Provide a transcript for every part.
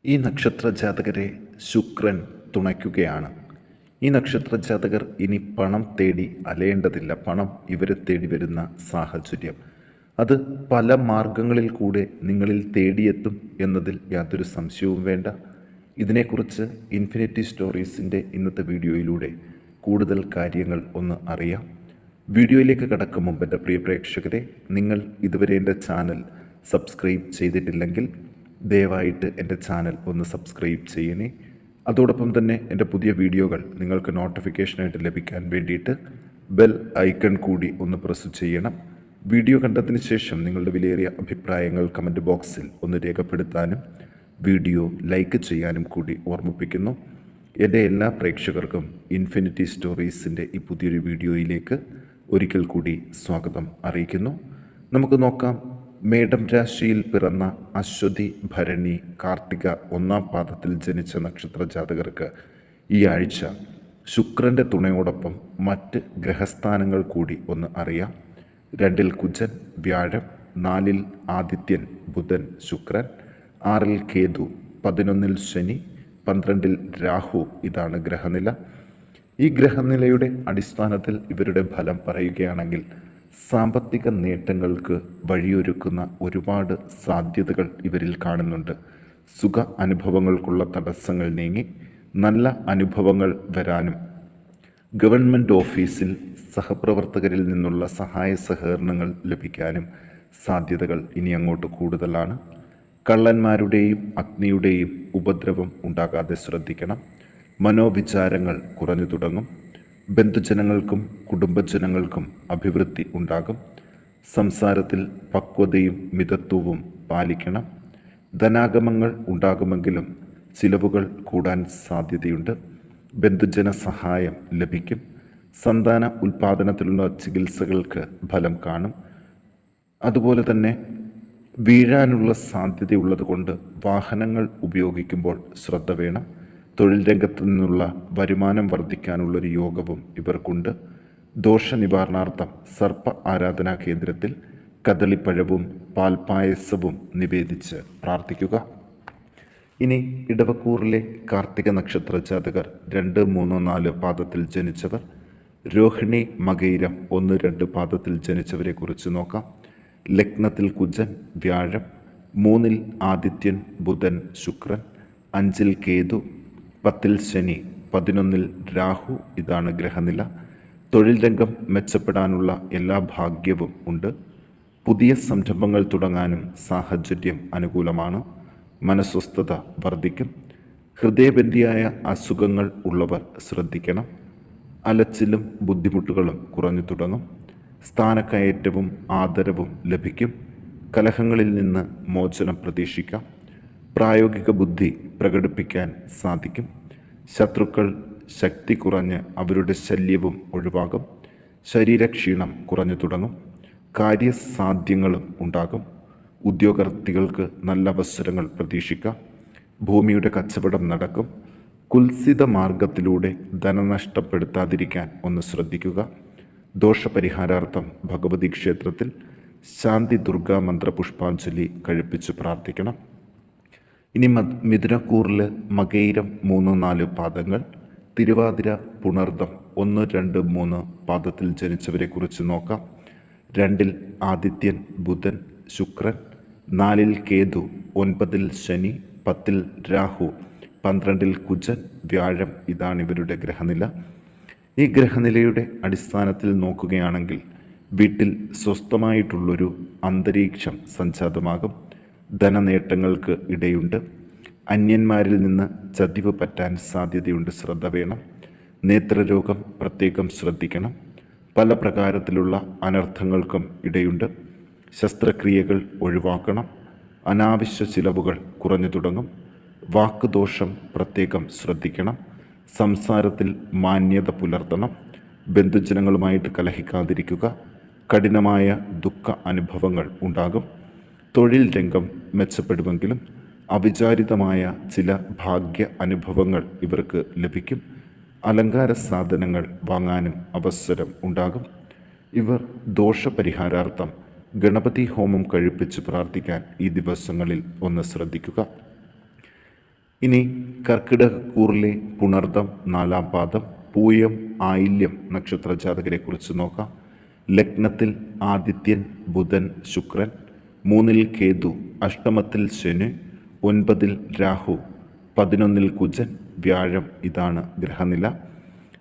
ഈ നക്ഷത്ര ജാതകരെ ശുക്രൻ തുണയ്ക്കുകയാണ്. ഈ നക്ഷത്ര ജാതകർ ഇനി പണം തേടി അലയേണ്ടതില്ല. പണം ഇവരെ തേടി വരുന്ന സാഹചര്യം അത് പല മാർഗങ്ങളിൽ കൂടെ നിങ്ങളിൽ തേടിയെത്തും എന്നതിൽ യാതൊരു സംശയവും വേണ്ട. ഇതിനെക്കുറിച്ച് ഇൻഫിനിറ്റി സ്റ്റോറീസിൻ്റെ ഇന്നത്തെ വീഡിയോയിലൂടെ കൂടുതൽ കാര്യങ്ങൾ ഒന്ന് അറിയാം. വീഡിയോയിലേക്ക് കടക്കും മുമ്പ് എൻ്റെ പ്രിയ പ്രേക്ഷകരെ, നിങ്ങൾ ഇതുവരെ എൻ്റെ ചാനൽ സബ്സ്ക്രൈബ് ചെയ്തിട്ടില്ലെങ്കിൽ ദയവായിട്ട് എൻ്റെ ചാനൽ ഒന്ന് സബ്സ്ക്രൈബ് ചെയ്യണേ. അതോടൊപ്പം തന്നെ എൻ്റെ പുതിയ വീഡിയോകൾ നിങ്ങൾക്ക് നോട്ടിഫിക്കേഷനായിട്ട് ലഭിക്കാൻ വേണ്ടിയിട്ട് ബെൽ ഐക്കൺ കൂടി ഒന്ന് പ്രസ് ചെയ്യണം. വീഡിയോ കണ്ടതിന് ശേഷം നിങ്ങളുടെ വിലയേറിയ അഭിപ്രായങ്ങൾ കമൻറ്റ് ബോക്സിൽ ഒന്ന് രേഖപ്പെടുത്താനും വീഡിയോ ലൈക്ക് ചെയ്യാനും കൂടി ഓർമ്മിപ്പിക്കുന്നു. എൻ്റെ എല്ലാ പ്രേക്ഷകർക്കും ഇൻഫിനിറ്റി സ്റ്റോറീസിൻ്റെ ഈ പുതിയൊരു വീഡിയോയിലേക്ക് ഒരിക്കൽ കൂടി സ്വാഗതം അറിയിക്കുന്നു. നമുക്ക് നോക്കാം. മേടം രാശിയിൽ പിറന്ന അശ്വതി, ഭരണി, കാർത്തിക ഒന്നാം പാദത്തിൽ ജനിച്ച നക്ഷത്ര ജാതകർക്ക് ഈ ആഴ്ച ശുക്രൻ്റെ തുണയോടൊപ്പം മറ്റ് ഗ്രഹസ്ഥാനങ്ങൾ കൂടി ഒന്ന് അറിയാം. 2-ൽ കുജൻ, വ്യാഴം, 4-ൽ ആദിത്യൻ, ബുധൻ, ശുക്രൻ, 6-ൽ കേതു, 11-ൽ ശനി, 12-ൽ രാഹു. ഇതാണ് ഗ്രഹനില. ഈ ഗ്രഹനിലയുടെ അടിസ്ഥാനത്തിൽ ഇവരുടെ ഫലം പറയുകയാണെങ്കിൽ സാമ്പത്തിക നേട്ടങ്ങൾക്ക് വഴിയൊരുക്കുന്ന ഒരുപാട് സാധ്യതകൾ ഇവരിൽ കാണുന്നുണ്ട്. സുഖ അനുഭവങ്ങൾക്കുള്ള തടസ്സങ്ങൾ നീങ്ങി നല്ല അനുഭവങ്ങൾ വരാനും ഗവൺമെൻറ് ഓഫീസിൽ സഹപ്രവർത്തകരിൽ നിന്നുള്ള സഹായ സഹകരണങ്ങൾ ലഭിക്കാനും സാധ്യതകൾ ഇനി അങ്ങോട്ട് കൂടുതലാണ്. കള്ളന്മാരുടെയും അഗ്നിയുടെയും ഉപദ്രവം ഉണ്ടാകാതെ ശ്രദ്ധിക്കണം. മനോവിചാരങ്ങൾ കുറഞ്ഞു തുടങ്ങും. ബന്ധുജനങ്ങൾക്കും കുടുംബജനങ്ങൾക്കും അഭിവൃദ്ധി ഉണ്ടാകും. സംസാരത്തിൽ പക്വതയും മിതത്വവും പാലിക്കണം. ധനാഗമങ്ങൾ ഉണ്ടാകുമെങ്കിലും ചിലവുകൾ കൂടാൻ സാധ്യതയുണ്ട്. ബന്ധുജന സഹായം ലഭിക്കും. സന്താന ഉൽപാദനത്തിലുള്ള ചികിത്സകൾക്ക് ഫലം കാണും. അതുപോലെ തന്നെ വീഴാനുള്ള സാധ്യതയുള്ളത് കൊണ്ട് വാഹനങ്ങൾ ഉപയോഗിക്കുമ്പോൾ ശ്രദ്ധ വേണം. തൊഴിൽ രംഗത്തു നിന്നുള്ള വരുമാനം വർദ്ധിക്കാനുള്ളൊരു യോഗവും ഇവർക്കുണ്ട്. ദോഷനിവാരണാർത്ഥം സർപ്പ ആരാധനാ കേന്ദ്രത്തിൽ കദളിപ്പഴവും പാൽപ്പായസവും നിവേദിച്ച് പ്രാർത്ഥിക്കുക. ഇനി ഇടവക്കൂറിലെ കാർത്തിക നക്ഷത്ര ജാതകർ 2, 3, 4 പാദത്തിൽ ജനിച്ചവർ, രോഹിണി, മകയിരം 1, 2 പാദത്തിൽ ജനിച്ചവരെ കുറിച്ച് നോക്കാം. ലഗ്നത്തിൽ കുജൻ, വ്യാഴം, 3-ൽ ആദിത്യൻ, ബുധൻ, ശുക്രൻ, 5-ൽ കേതു, 10-ൽ ശനി, 11-ൽ രാഹു. ഇതാണ് ഗ്രഹനില. തൊഴിൽ രംഗം മെച്ചപ്പെടാനുള്ള എല്ലാ ഭാഗ്യവും ഉണ്ട്. പുതിയ സംരംഭങ്ങൾ തുടങ്ങാനും സാഹചര്യം അനുകൂലമാണ്. മനസ്വസ്ഥത വർദ്ധിക്കും. ഹൃദയബന്ധിയായ അസുഖങ്ങൾ ഉള്ളവർ ശ്രദ്ധിക്കണം. അലച്ചിലും ബുദ്ധിമുട്ടുകളും കുറഞ്ഞു തുടങ്ങും. സ്ഥാനക്കയറ്റവും ആദരവും ലഭിക്കും. കലഹങ്ങളിൽ നിന്ന് മോചനം പ്രതീക്ഷിക്കാം. പ്രായോഗിക ബുദ്ധി പ്രകടിപ്പിക്കാൻ സാധിക്കും. ശത്രുക്കൾ ശക്തി കുറഞ്ഞ് അവരുടെ ശല്യവും ഒഴിവാകും. ശരീരക്ഷീണം കുറഞ്ഞു തുടങ്ങും. കാര്യസാധ്യങ്ങളും ഉണ്ടാകും. ഉദ്യോഗാർത്ഥികൾക്ക് നല്ല അവസരങ്ങൾ പ്രതീക്ഷിക്കാം. ഭൂമിയുടെ കച്ചവടം നടക്കും. കുൽസിത മാർഗത്തിലൂടെ ധനനഷ്ടപ്പെടുത്താതിരിക്കാൻ ഒന്ന് ശ്രദ്ധിക്കുക. ദോഷപരിഹാരാർത്ഥം ഭഗവതി ക്ഷേത്രത്തിൽ ശാന്തി ദുർഗാ മന്ത്ര പുഷ്പാഞ്ജലി കഴിപ്പിച്ച് പ്രാർത്ഥിക്കണം. ഇനി മിഥുനക്കൂറിൽ മകയിരം 3, 4 പാദങ്ങൾ, തിരുവാതിര, പുണർദം 1, 2, 3 പാദത്തിൽ ജനിച്ചവരെ കുറിച്ച് നോക്കാം. 2-ൽ ആദിത്യൻ, ബുധൻ, ശുക്രൻ, 4-ൽ കേതു, 9-ൽ ശനി, 10-ൽ രാഹു, 12-ൽ കുജൻ, വ്യാഴം. ഇതാണ് ഇവരുടെ ഗ്രഹനില. ഈ ഗ്രഹനിലയുടെ അടിസ്ഥാനത്തിൽ നോക്കുകയാണെങ്കിൽ വീട്ടിൽ സ്വസ്ഥമായിട്ടുള്ളൊരു അന്തരീക്ഷം സംജാതമാകും. ധനനേട്ടങ്ങൾക്ക് ഇടയുണ്ട്. അന്യന്മാരിൽ നിന്ന് ചതിവ് പറ്റാൻ സാധ്യതയുണ്ട്. ശ്രദ്ധ വേണം. നേത്രരോഗം പ്രത്യേകം ശ്രദ്ധിക്കണം. പല പ്രകാരത്തിലുള്ള അനർത്ഥങ്ങൾക്കും ഇടയുണ്ട്. ശസ്ത്രക്രിയകൾ ഒഴിവാക്കണം. അനാവശ്യ ചിലവുകൾ കുറഞ്ഞു തുടങ്ങും. വാക്കുദോഷം പ്രത്യേകം ശ്രദ്ധിക്കണം. സംസാരത്തിൽ മാന്യത പുലർത്തണം. ബന്ധുജനങ്ങളുമായിട്ട് കലഹിക്കാതിരിക്കുക. കഠിനമായ ദുഃഖ അനുഭവങ്ങൾ ഉണ്ടാകും. തൊഴിൽ രംഗം മെച്ചപ്പെടുമെങ്കിലും അവിചാരിതമായ ചില ഭാഗ്യ അനുഭവങ്ങൾ ഇവർക്ക് ലഭിക്കും. അലങ്കാര സാധനങ്ങൾ വാങ്ങാനും അവസരം ഉണ്ടാകും. ഇവർ ദോഷപരിഹാരാർത്ഥം ഗണപതി ഹോമം കഴിപ്പിച്ച് പ്രാർത്ഥിക്കാൻ ഈ ദിവസങ്ങളിൽ ഒന്ന് ശ്രദ്ധിക്കുക. ഇനി കർക്കിടകൂറിലെ പുണർദം 4-ാം പാദം പൂയം ആയില്യം നക്ഷത്ര ജാതകരെക്കുറിച്ച് നോക്കാം. ലഗ്നത്തിൽ ആദിത്യൻ, ബുധൻ, ശുക്രൻ, 3-ൽ കേതു, അഷ്ടമത്തിൽ ശനി, 9-ൽ രാഹു, 11-ൽ കുജൻ, വ്യാഴം. ഇതാണ് ഗ്രഹനില.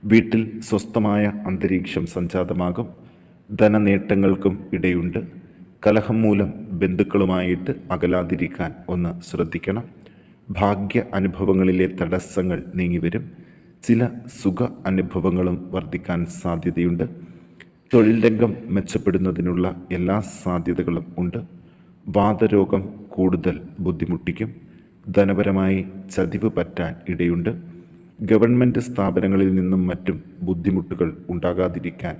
വീട്ടിൽ സ്വസ്ഥമായ അന്തരീക്ഷം സംജാതമാകും. ധനനേട്ടങ്ങൾക്കും ഇടയുണ്ട്. കലഹം മൂലം ബന്ധുക്കളുമായിട്ട് അകലാതിരിക്കാൻ ഒന്ന് ശ്രദ്ധിക്കണം. ഭാഗ്യ അനുഭവങ്ങളിലെ തടസ്സങ്ങൾ നീങ്ങിവരും. ചില സുഖ അനുഭവങ്ങളും വർദ്ധിക്കാൻ സാധ്യതയുണ്ട്. തൊഴിൽ രംഗം മെച്ചപ്പെടുന്നതിനുള്ള എല്ലാ സാധ്യതകളും ഉണ്ട്. വാതരോഗം കൂടുതൽ ബുദ്ധിമുട്ടിക്കും. ധനപരമായി ചതിവ് പറ്റാൻ ഇടയുണ്ട്. ഗവൺമെൻറ് സ്ഥാപനങ്ങളിൽ നിന്നും മറ്റും ബുദ്ധിമുട്ടുകൾ ഉണ്ടാകാതിരിക്കാൻ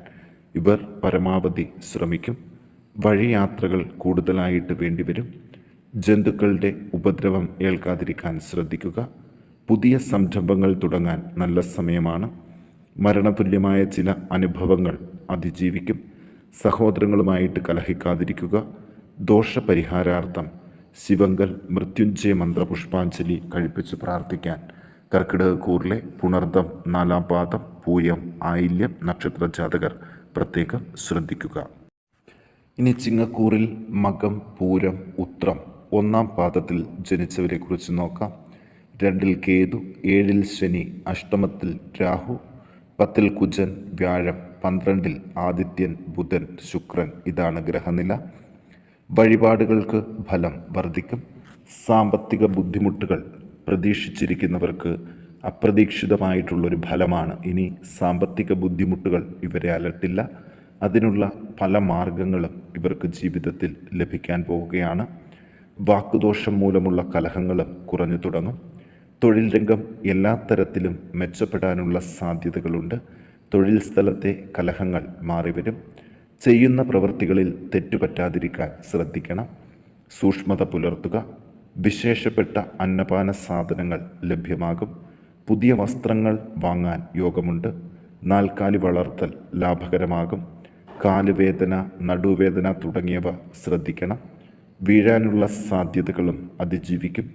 ഇവർ പരമാവധി ശ്രമിക്കും. വഴിയാത്രകൾ കൂടുതലായിട്ട് വേണ്ടിവരും. ജന്തുക്കളുടെ ഉപദ്രവം ഏൽക്കാതിരിക്കാൻ ശ്രദ്ധിക്കുക. പുതിയ സംരംഭങ്ങൾ തുടങ്ങാൻ നല്ല സമയമാണ്. മരണതുല്യമായ ചില അനുഭവങ്ങൾ അതിജീവിക്കും. സഹോദരങ്ങളുമായിട്ട് കലഹിക്കാതിരിക്കുക. ദോഷപരിഹാരാർത്ഥം ശിവങ്കൽ മൃത്യുഞ്ജയ മന്ത്രപുഷ്പാഞ്ജലി കഴിപ്പിച്ച് പ്രാർത്ഥിക്കാൻ കർക്കിടകൂറിലെ പുണർദം 4-ാം പാദം പൂയം ആയില്യം നക്ഷത്ര ജാതകർ പ്രത്യേകം ശ്രദ്ധിക്കുക. ഇനി ചിങ്ങക്കൂറിൽ മകം, പൂരം, ഉത്രം 1-ാം പാദത്തിൽ ജനിച്ചവരെക്കുറിച്ച് നോക്കാം. 2-ൽ കേതു, 7-ൽ ശനി, അഷ്ടമത്തിൽ രാഹു, 10-ൽ കുജൻ, വ്യാഴം, 12-ൽ ആദിത്യൻ, ബുധൻ, ശുക്രൻ. ഇതാണ് ഗ്രഹനില. വഴിപാടുകൾക്ക് ഫലം വർദ്ധിക്കും. സാമ്പത്തിക ബുദ്ധിമുട്ടുകൾ പ്രതീക്ഷിച്ചിരിക്കുന്നവർക്ക് അപ്രതീക്ഷിതമായിട്ടുള്ളൊരു ഫലമാണ്. ഇനി സാമ്പത്തിക ബുദ്ധിമുട്ടുകൾ ഇവരെ അലട്ടില്ല. അതിനുള്ള പല മാർഗങ്ങളും ഇവർക്ക് ജീവിതത്തിൽ ലഭിക്കാൻ പോവുകയാണ്. വാക്കുദോഷം മൂലമുള്ള കലഹങ്ങളും കുറഞ്ഞു തുടങ്ങും. തൊഴിൽ രംഗം എല്ലാ തരത്തിലും മെച്ചപ്പെടാനുള്ള സാധ്യതകളുണ്ട്. തൊഴിൽ സ്ഥലത്തെ കലഹങ്ങൾ മാറിവരും. ചെയ്യുന്ന പ്രവൃത്തികളിൽ തെറ്റുപറ്റാതിരിക്കാൻ ശ്രദ്ധിക്കണം. സൂക്ഷ്മത പുലർത്തുക. വിശേഷപ്പെട്ട അന്നപാന സാധനങ്ങൾ ലഭ്യമാകും. പുതിയ വസ്ത്രങ്ങൾ വാങ്ങാൻ യോഗമുണ്ട്. നാൽക്കാലി വളർത്തൽ ലാഭകരമാകും. കാലുവേദന, നടുവേദന തുടങ്ങിയവ ശ്രദ്ധിക്കണം. വീഴാനുള്ള സാധ്യതകളും അതിജീവിക്കും.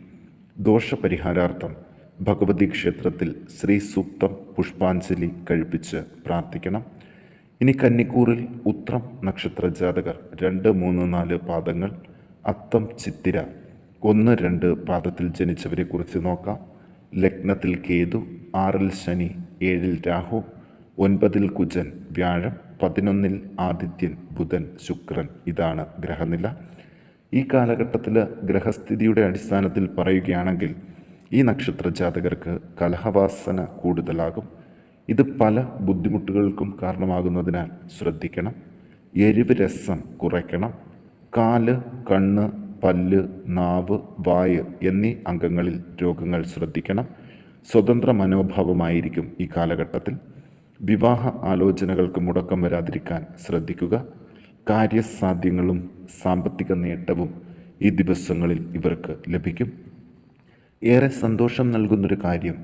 ദോഷപരിഹാരാർത്ഥം ഭഗവതി ക്ഷേത്രത്തിൽ ശ്രീ സൂക്തം പുഷ്പാഞ്ജലി കഴിപ്പിച്ച് പ്രാർത്ഥിക്കണം. ഇനി കന്നിക്കൂറിൽ ഉത്രം നക്ഷത്ര ജാതകർ 2, 3, 4 പാദങ്ങൾ അത്തം, ചിത്തിര 1, 2 പാദത്തിൽ ജനിച്ചവരെക്കുറിച്ച് നോക്കാം. ലഗ്നത്തിൽ കേതു, 6-ൽ ശനി, 7-ൽ രാഹു, 9-ൽ കുജൻ, വ്യാഴം, 11-ൽ ആദിത്യൻ, ബുധൻ, ശുക്രൻ. ഇതാണ് ഗ്രഹനില. ഈ കാലഘട്ടത്തിൽ ഗ്രഹസ്ഥിതിയുടെ അടിസ്ഥാനത്തിൽ പറയുകയാണെങ്കിൽ ഈ നക്ഷത്ര ജാതകർക്ക് കലഹവാസന കൂടുതലാകും. ഇത് പല ബുദ്ധിമുട്ടുകൾക്കും കാരണമാകുന്നതിനാൽ ശ്രദ്ധിക്കണം. എരിവ് രസം കുറയ്ക്കണം. കാല്, കണ്ണ്, പല്ല്, നാവ്, വായ് എന്നീ അംഗങ്ങളിൽ രോഗങ്ങൾ ശ്രദ്ധിക്കണം. സ്വതന്ത്ര മനോഭാവമായിരിക്കും ഈ കാലഘട്ടത്തിൽ. വിവാഹ ആലോചനകൾക്ക് മുടക്കം വരാതിരിക്കാൻ ശ്രദ്ധിക്കുക. കാര്യസാധ്യങ്ങളും സാമ്പത്തിക നേട്ടവും ഈ ദിവസങ്ങളിൽ ഇവർക്ക് ലഭിക്കും. ഏറെ സന്തോഷം നൽകുന്നൊരു കാര്യം,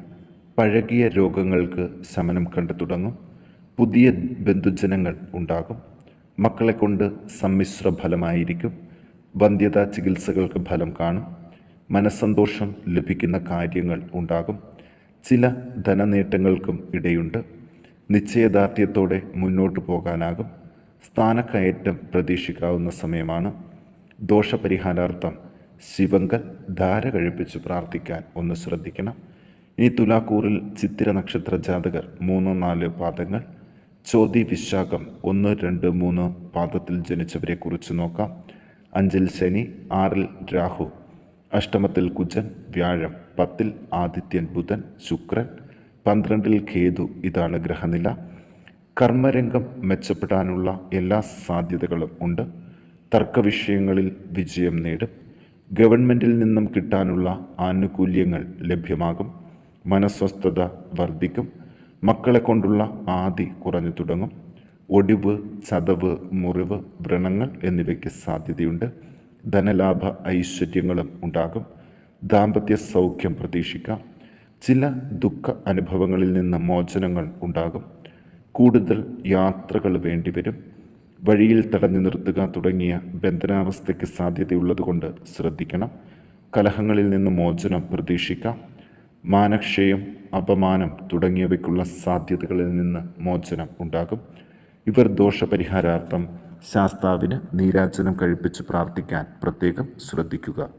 പഴകിയ രോഗങ്ങൾക്ക് ശമനം കണ്ടു തുടങ്ങും. പുതിയ ബന്ധുജനങ്ങൾ ഉണ്ടാകും. മക്കളെ കൊണ്ട് സമ്മിശ്ര ഫലമായിരിക്കും. വന്ധ്യതാ ചികിത്സകൾക്ക് ഫലം കാണും. മനസ്സന്തോഷം ലഭിക്കുന്ന കാര്യങ്ങൾ ഉണ്ടാകും. ചില ധനനേട്ടങ്ങൾക്കും ഇടയുണ്ട്. നിശ്ചയദാർഢ്യത്തോടെ മുന്നോട്ട് പോകാനാകും. സ്ഥാനക്കയറ്റം പ്രതീക്ഷിക്കാവുന്ന സമയമാണ്. ദോഷപരിഹാരാർത്ഥം ശിവങ്കൽ ധാര കഴിപ്പിച്ച് പ്രാർത്ഥിക്കാൻ ഒന്ന് ശ്രദ്ധിക്കണം. ഇനി തുലാക്കൂറിൽ ചിത്തിര നക്ഷത്ര ജാതകർ 3, 4 പാദങ്ങൾ ചോതി, വിശാഖം 1, 2, 3 പാദത്തിൽ ജനിച്ചവരെക്കുറിച്ച് നോക്കാം. 5-ൽ ശനി, 6-ൽ രാഹു, അഷ്ടമത്തിൽ കുജൻ, വ്യാഴം, 10-ൽ ആദിത്യൻ, ബുധൻ, ശുക്രൻ, 12-ൽ കേതു. ഇതാണ് ഗ്രഹനില. കർമ്മരംഗം മെച്ചപ്പെടാനുള്ള എല്ലാ സാധ്യതകളും ഉണ്ട്. തർക്കവിഷയങ്ങളിൽ വിജയം നേടും. ഗവൺമെൻറ്റിൽ നിന്നും കിട്ടാനുള്ള ആനുകൂല്യങ്ങൾ ലഭ്യമാകും. മനസ്വസ്ഥത വർദ്ധിക്കും. മക്കളെ കൊണ്ടുള്ള ആദി കുറഞ്ഞു തുടങ്ങും. ഒടിവ്, ചതവ്, മുറിവ്, വ്രണങ്ങൾ എന്നിവയ്ക്ക് സാധ്യതയുണ്ട്. ധനലാഭ ഐശ്വര്യങ്ങളും ഉണ്ടാകും. ദാമ്പത്യ സൗഖ്യം പ്രതീക്ഷിക്കാം. ചില ദുഃഖ അനുഭവങ്ങളിൽ നിന്ന് മോചനങ്ങൾ ഉണ്ടാകും. കൂടുതൽ യാത്രകൾ വേണ്ടിവരും. വഴിയിൽ തടഞ്ഞു നിർത്തുക തുടങ്ങിയ ബന്ധനാവസ്ഥയ്ക്ക് സാധ്യതയുള്ളതുകൊണ്ട് ശ്രദ്ധിക്കണം. കലഹങ്ങളിൽ നിന്ന് മോചനം പ്രതീക്ഷിക്കാം. മാനക്ഷയം, അപമാനം തുടങ്ങിയവയ്ക്കുള്ള സാധ്യതകളിൽ നിന്ന് മോചനം ഉണ്ടാകും. ഇവർ ദോഷപരിഹാരാർത്ഥം ശാസ്താവിന് നീരാജനം കഴിപ്പിച്ച് പ്രാർത്ഥിക്കാൻ പ്രത്യേകം ശ്രദ്ധിക്കുക.